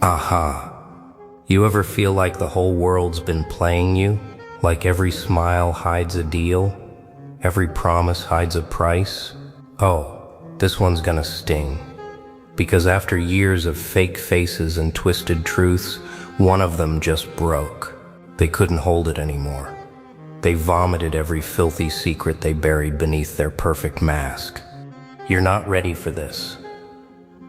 Aha. You ever feel like the whole world's been playing you? Like every smile hides a deal? Every promise hides a price? Oh, this one's gonna sting. Because after years of fake faces and twisted truths, one of them just broke. They couldn't hold it anymore. They vomited every filthy secret they buried beneath their perfect mask. You're not ready for this.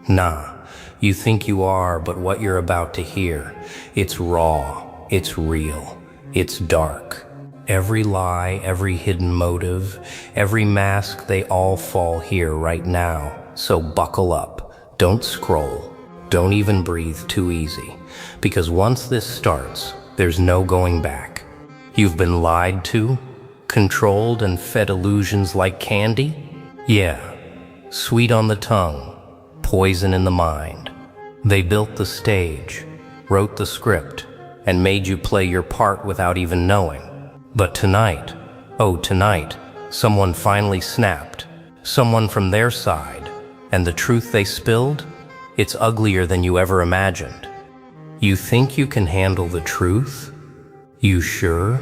Nah, you think you are, but what you're about to hear, it's raw, it's real, it's dark. Every lie, every hidden motive, every mask, they all fall here right now. So buckle up, don't scroll, don't even breathe too easy. Because once this starts, there's no going back. You've been lied to, controlled and fed illusions like candy? Yeah, sweet on the tongue, poison in the mind. They built the stage, wrote the script, and made you play your part without even knowing. But tonight, oh tonight, someone finally snapped. Someone from their side. And the truth they spilled? It's uglier than you ever imagined. You think you can handle the truth? You sure?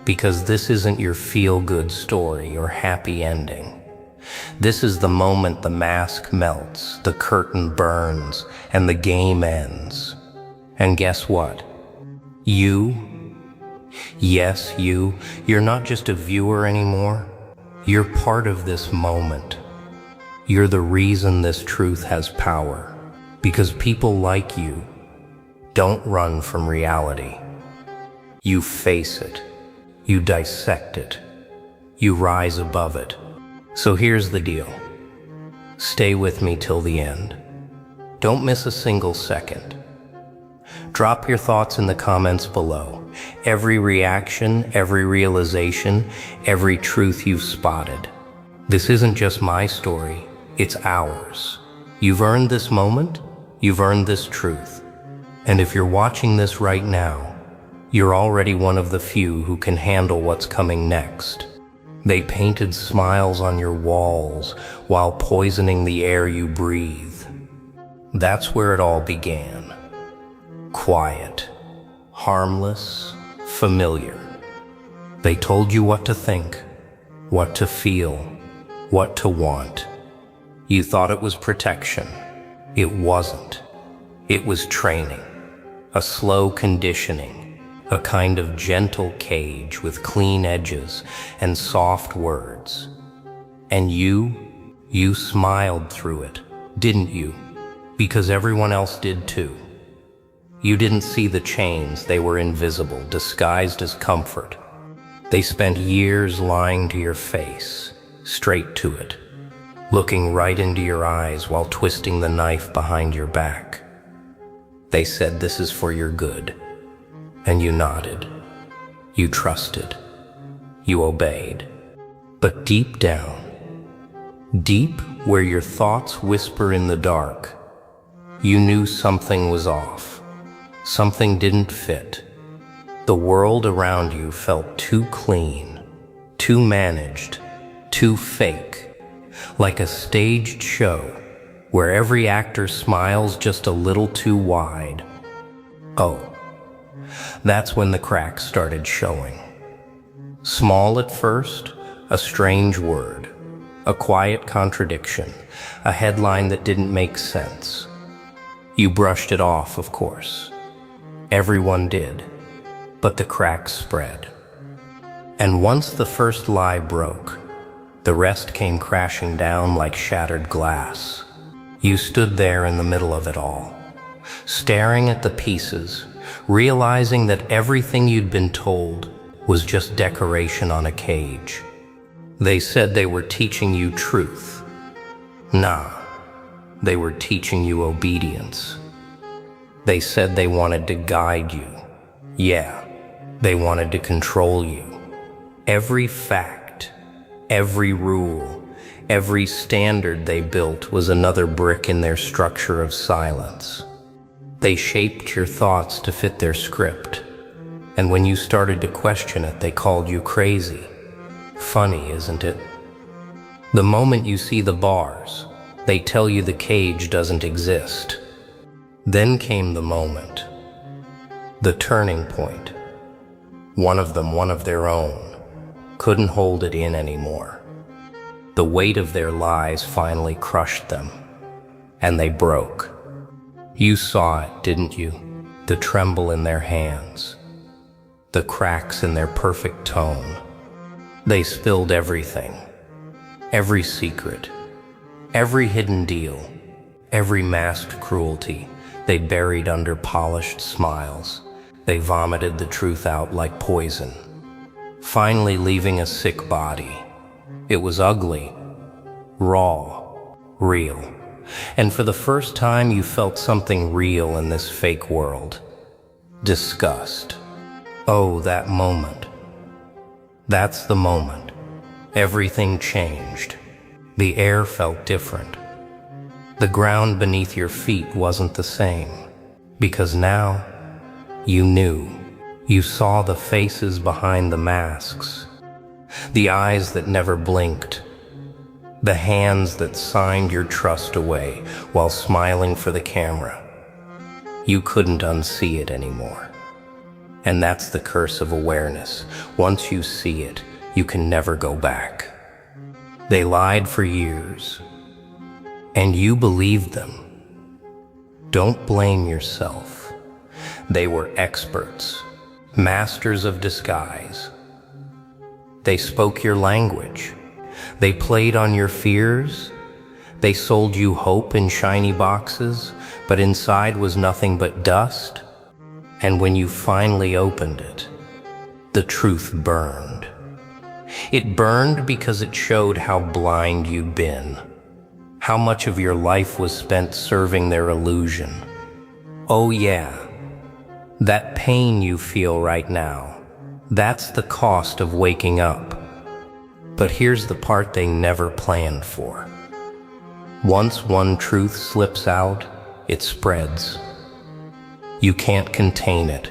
Because this isn't your feel-good story or happy ending. This is the moment the mask melts, the curtain burns, and the game ends. And guess what? Yes, you're not just a viewer anymore. You're part of this moment. You're the reason this truth has power. Because people like you don't run from reality. You face it. You dissect it. You rise above it. So here's the deal. Stay with me till the end. Don't miss a single second. Drop your thoughts in the comments below. Every reaction, every realization, every truth you've spotted. This isn't just my story, it's ours. You've earned this moment, you've earned this truth. And if you're watching this right now, you're already one of the few who can handle what's coming next. They painted smiles on your walls while poisoning the air you breathe. That's where it all began. Quiet, harmless, familiar. They told you what to think, what to feel, what to want. You thought it was protection. It wasn't. It was training, a slow conditioning, a kind of gentle cage with clean edges and soft words. And you smiled through it, didn't you? Because everyone else did too. You didn't see the chains, they were invisible, disguised as comfort. They spent years lying to your face, straight to it, looking right into your eyes while twisting the knife behind your back. They said this is for your good, and you nodded. You trusted. You obeyed. But deep down, deep where your thoughts whisper in the dark, you knew something was off. Something didn't fit. The world around you felt too clean, too managed, too fake, like a staged show where every actor smiles just a little too wide. Oh, that's when the cracks started showing. Small at first, a strange word, a quiet contradiction, a headline that didn't make sense. You brushed it off, of course. Everyone did, but the cracks spread. And once the first lie broke, the rest came crashing down like shattered glass. You stood there in the middle of it all, staring at the pieces, realizing that everything you'd been told was just decoration on a cage. They said they were teaching you truth. Nah, they were teaching you obedience. They said they wanted to guide you. Yeah, they wanted to control you. Every fact, every rule, every standard they built was another brick in their structure of silence. They shaped your thoughts to fit their script. And when you started to question it, they called you crazy. Funny, isn't it? The moment you see the bars, they tell you the cage doesn't exist. Then came the moment, the turning point. One of them, one of their own, couldn't hold it in anymore. The weight of their lies finally crushed them, and they broke. You saw it, didn't you? The tremble in their hands, the cracks in their perfect tone. They spilled everything, every secret, every hidden deal, every masked cruelty. They buried under polished smiles. They vomited the truth out like poison, finally leaving a sick body. It was ugly, raw, real. And for the first time you felt something real in this fake world. Disgust. Oh, that moment. That's the moment. Everything changed. The air felt different. The ground beneath your feet wasn't the same, because now you knew. You saw the faces behind the masks, the eyes that never blinked, the hands that signed your trust away while smiling for the camera. You couldn't unsee it anymore. And that's the curse of awareness. Once you see it, you can never go back. They lied for years, and you believed them. Don't blame yourself. They were experts, masters of disguise. They spoke your language. They played on your fears. They sold you hope in shiny boxes, but inside was nothing but dust. And when you finally opened it, the truth burned. It burned because it showed how blind you'd been, how much of your life was spent serving their illusion. Oh yeah, that pain you feel right now, that's the cost of waking up. But here's the part they never planned for. Once one truth slips out, it spreads. You can't contain it.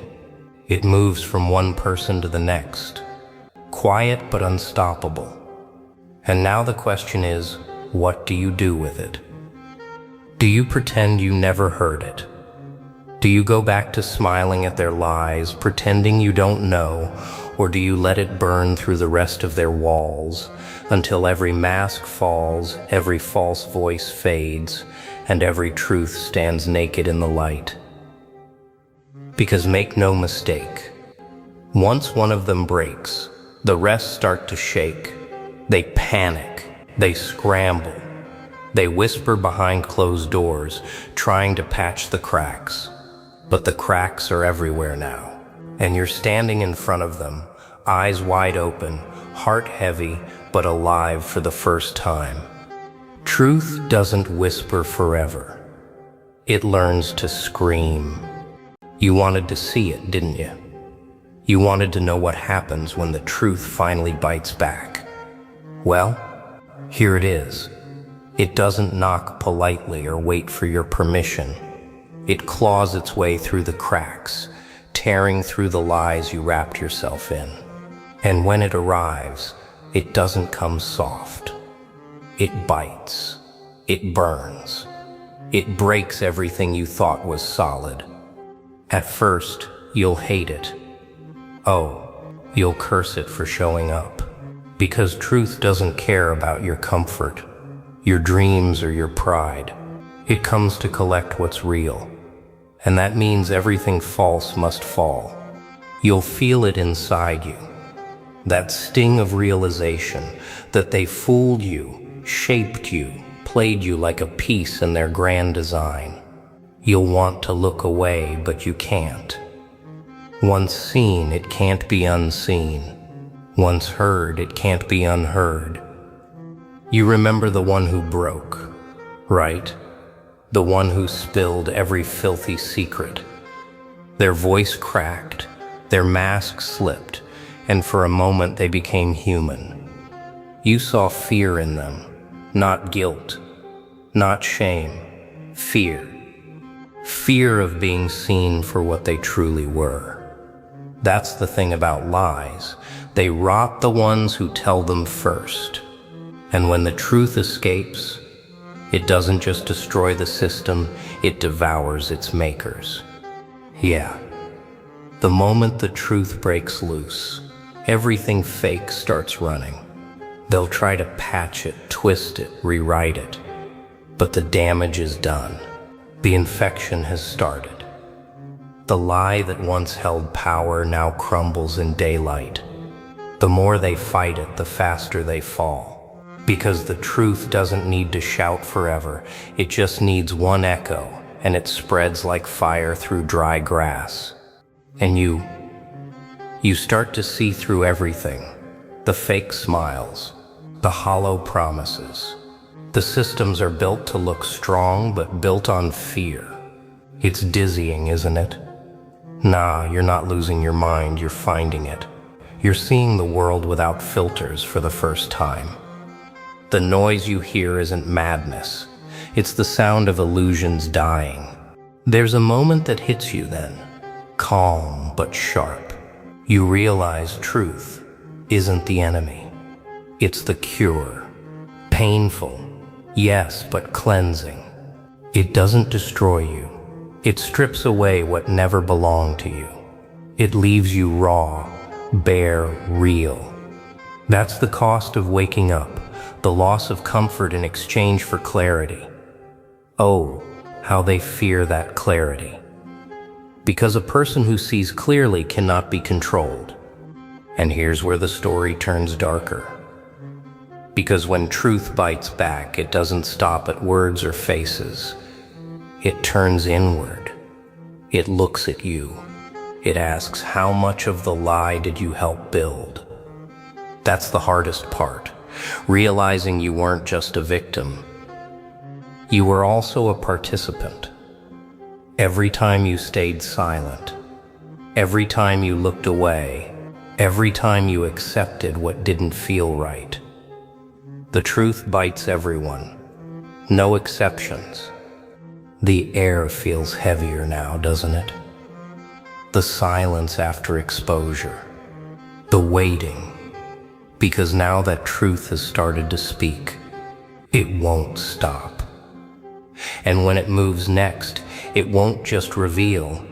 It moves from one person to the next, quiet but unstoppable. And now the question is, what do you do with it? Do you pretend you never heard it? Do you go back to smiling at their lies, pretending you don't know, or do you let it burn through the rest of their walls until every mask falls, every false voice fades, and every truth stands naked in the light? Because make no mistake, once one of them breaks, the rest start to shake. They panic, they scramble, they whisper behind closed doors, trying to patch the cracks. But the cracks are everywhere now, and you're standing in front of them, eyes wide open, heart heavy, but alive for the first time. Truth doesn't whisper forever. It learns to scream. You wanted to see it, didn't you? You wanted to know what happens when the truth finally bites back. Well, here it is. It doesn't knock politely or wait for your permission. It claws its way through the cracks, tearing through the lies you wrapped yourself in. And when it arrives, it doesn't come soft. It bites. It burns. It breaks everything you thought was solid. At first, you'll hate it. Oh, you'll curse it for showing up. Because truth doesn't care about your comfort, your dreams, or your pride. It comes to collect what's real. And that means everything false must fall. You'll feel it inside you. That sting of realization that they fooled you, shaped you, played you like a piece in their grand design. You'll want to look away, but you can't. Once seen, it can't be unseen. Once heard, it can't be unheard. You remember the one who broke, right? The one who spilled every filthy secret. Their voice cracked, their mask slipped, and for a moment they became human. You saw fear in them, not guilt, not shame, fear. Fear of being seen for what they truly were. That's the thing about lies. They rot the ones who tell them first. And when the truth escapes, It doesn't just destroy the system, it devours its makers. Yeah, the moment the truth breaks loose, everything fake starts running. They'll try to patch it, twist it, rewrite it. But the damage is done. The infection has started. The lie that once held power now crumbles in daylight. The more they fight it, the faster they fall. Because the truth doesn't need to shout forever. It just needs one echo, and it spreads like fire through dry grass. And you start to see through everything. The fake smiles, the hollow promises. The systems are built to look strong, but built on fear. It's dizzying, isn't it? Nah, you're not losing your mind, you're finding it. You're seeing the world without filters for the first time. The noise you hear isn't madness. It's the sound of illusions dying. There's a moment that hits you then, calm but sharp. You realize truth isn't the enemy. It's the cure. Painful, yes, but cleansing. It doesn't destroy you. It strips away what never belonged to you. It leaves you raw, bare, real. That's the cost of waking up, the loss of comfort in exchange for clarity. Oh, how they fear that clarity. Because a person who sees clearly cannot be controlled. And here's where the story turns darker. Because when truth bites back, it doesn't stop at words or faces. It turns inward. It looks at you. It asks, how much of the lie did you help build? That's the hardest part, realizing you weren't just a victim. You were also a participant. Every time you stayed silent, every time you looked away, every time you accepted what didn't feel right. The truth bites everyone, no exceptions. The air feels heavier now, doesn't it? The silence after exposure, the waiting, because now that truth has started to speak, it won't stop. And when it moves next, it won't just reveal,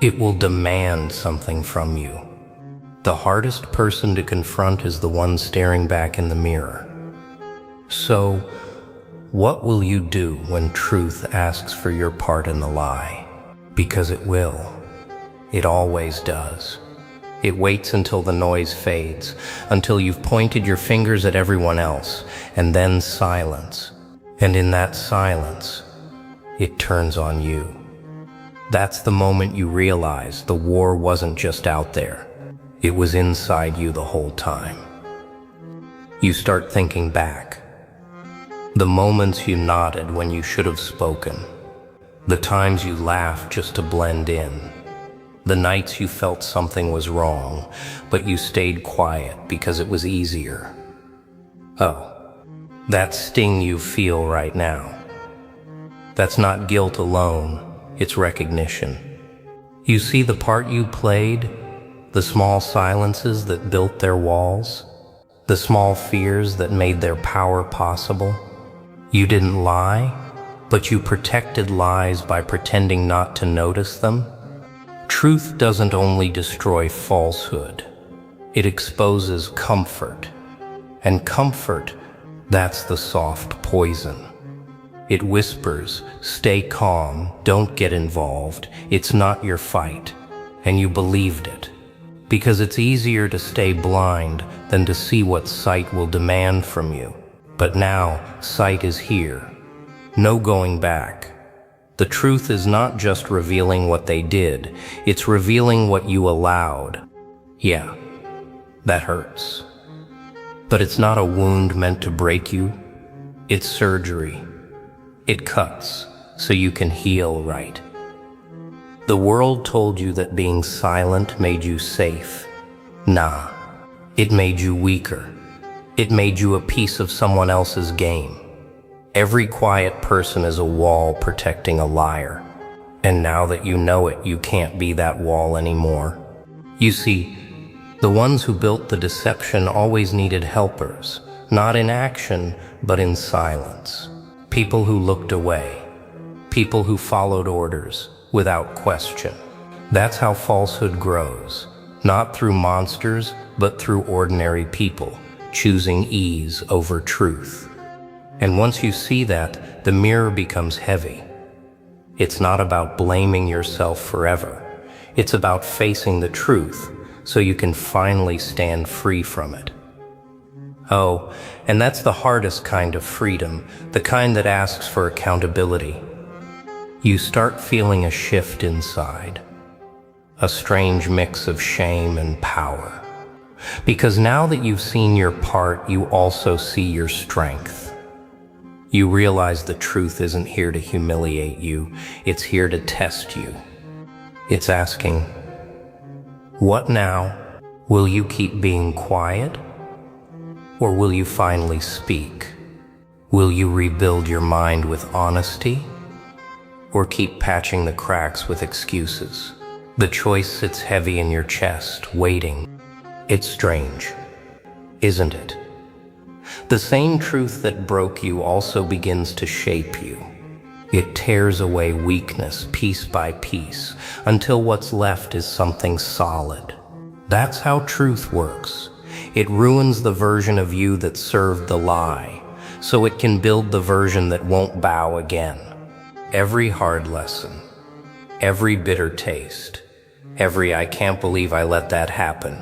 it will demand something from you. The hardest person to confront is the one staring back in the mirror. So, what will you do when truth asks for your part in the lie? Because it will. It always does. It waits until the noise fades, until you've pointed your fingers at everyone else, and then silence. And in that silence, it turns on you. That's the moment you realize the war wasn't just out there. It was inside you the whole time. You start thinking back. The moments you nodded when you should have spoken. The times you laughed just to blend in. The nights you felt something was wrong, but you stayed quiet because it was easier. Oh, that sting you feel right now. That's not guilt alone, it's recognition. You see the part you played, the small silences that built their walls, the small fears that made their power possible. You didn't lie, but you protected lies by pretending not to notice them. Truth doesn't only destroy falsehood, it exposes comfort. And comfort, that's the soft poison. It whispers, stay calm, don't get involved, it's not your fight. And you believed it. Because it's easier to stay blind than to see what sight will demand from you. But now, sight is here. No going back. The truth is not just revealing what they did, it's revealing what you allowed. Yeah, that hurts. But it's not a wound meant to break you. It's surgery. It cuts so you can heal right. The world told you that being silent made you safe. Nah, it made you weaker. It made you a piece of someone else's game. Every quiet person is a wall protecting a liar. And now that you know it, you can't be that wall anymore. You see, the ones who built the deception always needed helpers, not in action, but in silence. people who looked away, people who followed orders without question. That's how falsehood grows, not through monsters, but through ordinary people choosing ease over truth. And once you see that, the mirror becomes heavy. It's not about blaming yourself forever. It's about facing the truth so you can finally stand free from it. Oh, and that's the hardest kind of freedom, the kind that asks for accountability. You start feeling a shift inside, a strange mix of shame and power. Because now that you've seen your part, you also see your strength. You realize the truth isn't here to humiliate you, it's here to test you. It's asking, what now? Will you keep being quiet? Or will you finally speak? Will you rebuild your mind with honesty? Or keep patching the cracks with excuses? The choice sits heavy in your chest, waiting. It's strange, isn't it? The same truth that broke you also begins to shape you. It tears away weakness piece by piece until what's left is something solid. That's how truth works. It ruins the version of you that served the lie, so it can build the version that won't bow again. Every hard lesson, every bitter taste, every "I can't believe I let that happen,"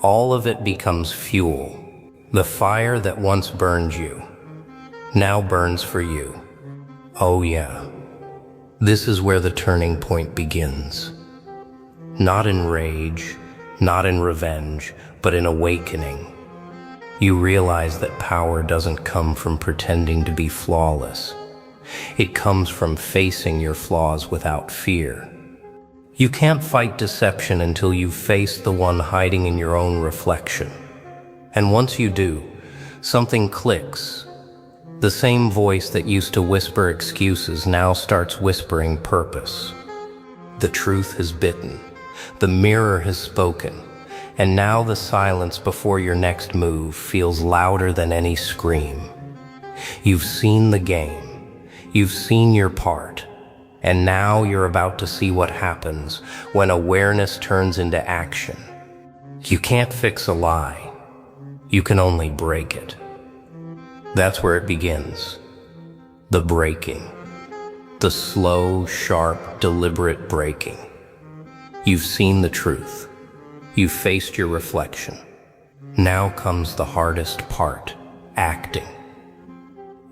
all of it becomes fuel. The fire that once burned you now burns for you. Oh yeah, this is where the turning point begins. Not in rage, not in revenge, but in awakening. You realize that power doesn't come from pretending to be flawless. It comes from facing your flaws without fear. You can't fight deception until you've faced the one hiding in your own reflection. And once you do, something clicks. The same voice that used to whisper excuses now starts whispering purpose. The truth has bitten. The mirror has spoken. And now the silence before your next move feels louder than any scream. You've seen the game. You've seen your part. And now you're about to see what happens when awareness turns into action. You can't fix a lie. You can only break it. That's where it begins. The breaking. The slow, sharp, deliberate breaking. You've seen the truth. You've faced your reflection. Now comes the hardest part, acting.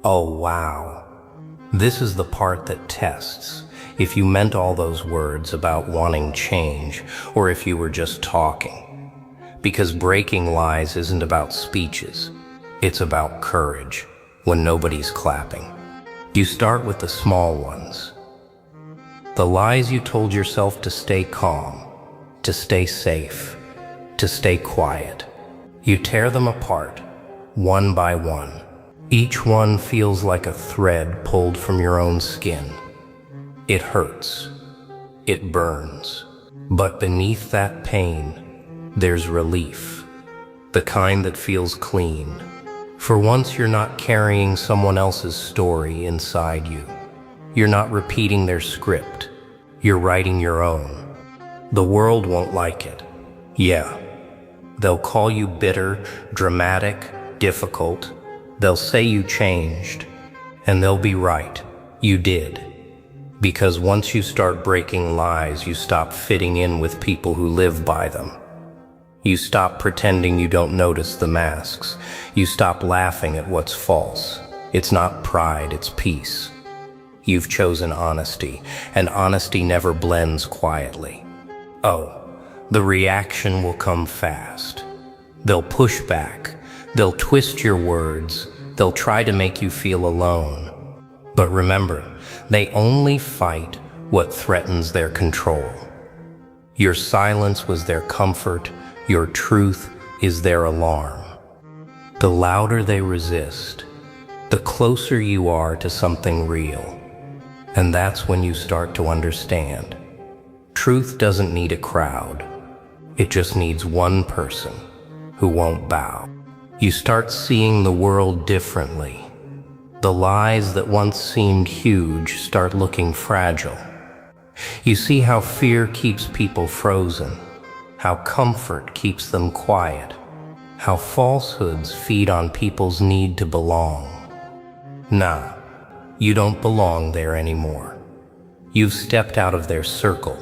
Oh wow. This is the part that tests if you meant all those words about wanting change or if you were just talking. Because breaking lies isn't about speeches. It's about courage when nobody's clapping. You start with the small ones. The lies you told yourself to stay calm, to stay safe, to stay quiet. You tear them apart, one by one. Each one feels like a thread pulled from your own skin. It hurts. It burns. But beneath that pain, there's relief. The kind that feels clean. For once you're not carrying someone else's story inside you. You're not repeating their script. You're writing your own. The world won't like it. Yeah. They'll call you bitter, dramatic, difficult. They'll say you changed. And they'll be right. You did. Because once you start breaking lies, you stop fitting in with people who live by them. You stop pretending you don't notice the masks. You stop laughing at what's false. It's not pride, it's peace. You've chosen honesty, and honesty never blends quietly. Oh, the reaction will come fast. They'll push back. They'll twist your words. They'll try to make you feel alone. But remember, they only fight what threatens their control. Your silence was their comfort. Your truth is their alarm. The louder they resist, the closer you are to something real. And that's when you start to understand. Truth doesn't need a crowd. It just needs one person who won't bow. You start seeing the world differently. The lies that once seemed huge start looking fragile. You see how fear keeps people frozen, how comfort keeps them quiet, how falsehoods feed on people's need to belong. Nah, you don't belong there anymore. You've stepped out of their circle,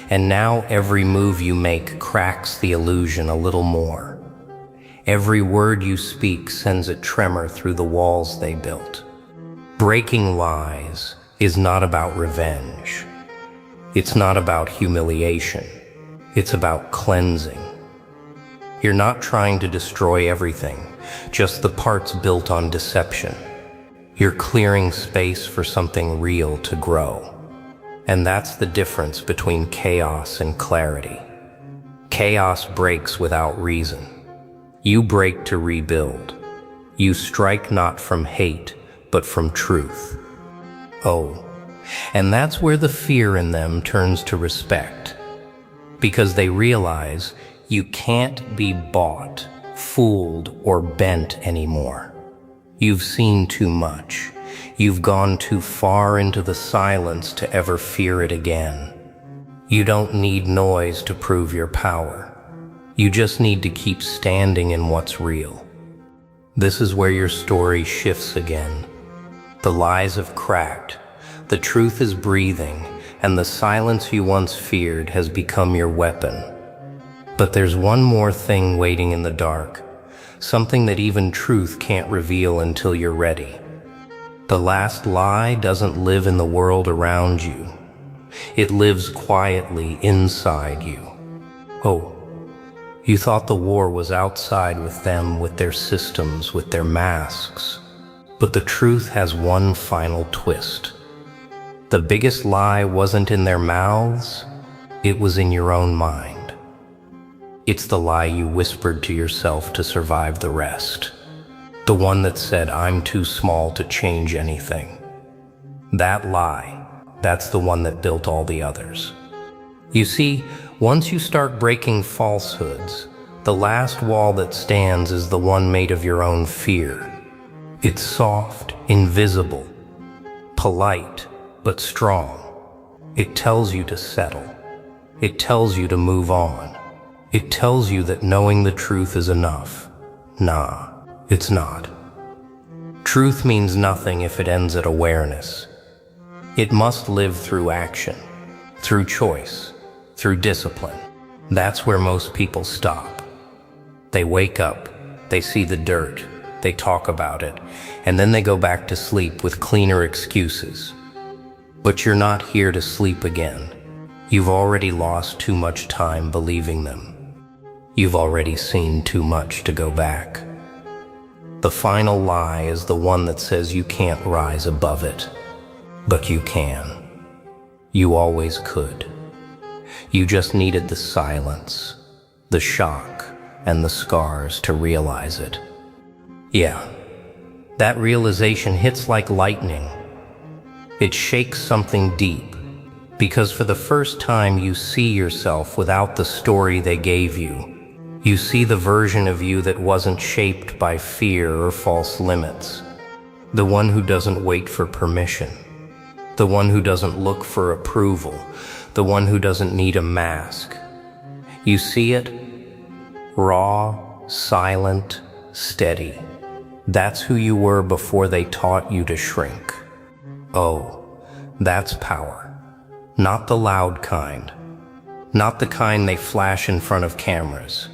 and now every move you make cracks the illusion a little more. Every word you speak sends a tremor through the walls they built. Breaking lies is not about revenge. It's not about humiliation. It's about cleansing. You're not trying to destroy everything, just the parts built on deception. You're clearing space for something real to grow. And that's the difference between chaos and clarity. Chaos breaks without reason. You break to rebuild. You strike not from hate, but from truth. Oh, and that's where the fear in them turns to respect. Because they realize you can't be bought, fooled, or bent anymore. You've seen too much. You've gone too far into the silence to ever fear it again. You don't need noise to prove your power. You just need to keep standing in what's real. This is where your story shifts again. The lies have cracked, the truth is breathing, and the silence you once feared has become your weapon. But there's one more thing waiting in the dark, something that even truth can't reveal until you're ready. The last lie doesn't live in the world around you. It lives quietly inside you. Oh, you thought the war was outside with them, with their systems, with their masks. But the truth has one final twist. The biggest lie wasn't in their mouths, it was in your own mind. It's the lie you whispered to yourself to survive the rest. The one that said, I'm too small to change anything. That lie, that's the one that built all the others. You see, once you start breaking falsehoods, the last wall that stands is the one made of your own fear. It's soft, invisible, polite, but strong. It tells you to settle. It tells you to move on. It tells you that knowing the truth is enough. Nah. It's not. Truth means nothing if it ends at awareness. It must live through action, through choice, through discipline. That's where most people stop. They wake up, they see the dirt, they talk about it, and then they go back to sleep with cleaner excuses. But you're not here to sleep again. You've already lost too much time believing them. You've already seen too much to go back. The final lie is the one that says you can't rise above it. But you can. You always could. You just needed the silence, the shock, and the scars to realize it. Yeah, that realization hits like lightning. It shakes something deep, because for the first time you see yourself without the story they gave you. You see the version of you that wasn't shaped by fear or false limits. The one who doesn't wait for permission. The one who doesn't look for approval. The one who doesn't need a mask. You see it? Raw, silent, steady. That's who you were before they taught you to shrink. Oh, that's power. Not the loud kind. Not the kind they flash in front of cameras.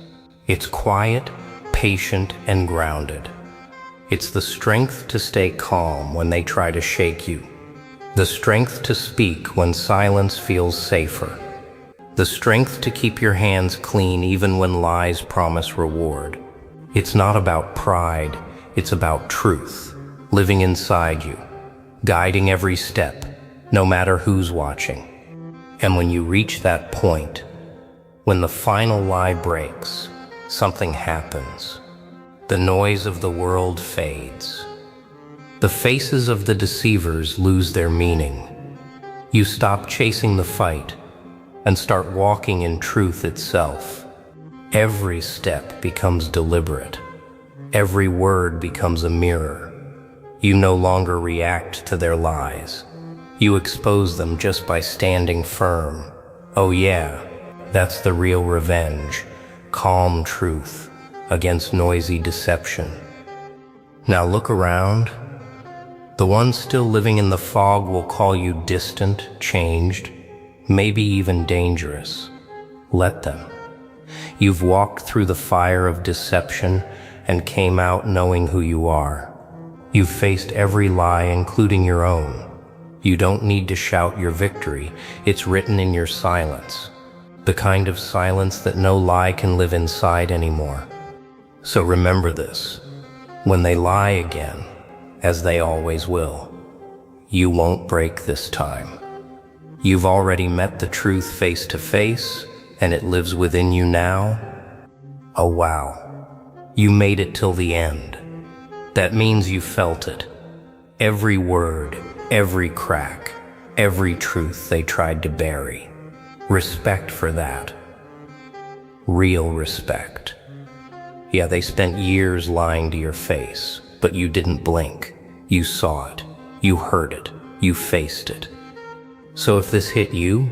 It's quiet, patient, and grounded. It's the strength to stay calm when they try to shake you. The strength to speak when silence feels safer. The strength to keep your hands clean even when lies promise reward. It's not about pride, it's about truth, living inside you, guiding every step, no matter who's watching. And when you reach that point, when the final lie breaks, something happens. The noise of the world fades. The faces of the deceivers lose their meaning. You stop chasing the fight and start walking in truth itself. Every step becomes deliberate. Every word becomes a mirror. You no longer react to their lies. You expose them just by standing firm. Oh yeah, that's the real revenge. Calm truth against noisy deception. Now look around. The ones still living in the fog will call you distant, changed, maybe even dangerous. Let them. You've walked through the fire of deception and came out knowing who you are. You've faced every lie, including your own. You don't need to shout your victory. It's written in your silence. The kind of silence that no lie can live inside anymore. So remember this. When they lie again, as they always will, you won't break this time. You've already met the truth face to face, and it lives within you now. Oh wow, you made it till the end. That means you felt it. Every word, every crack, every truth they tried to bury. Respect for that. Real respect. Yeah, they spent years lying to your face, but you didn't blink. You saw it. You heard it. You faced it. So if this hit you,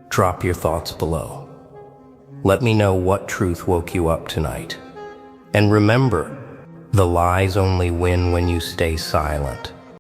drop your thoughts below. Let me know what truth woke you up tonight. And remember, the lies only win when you stay silent.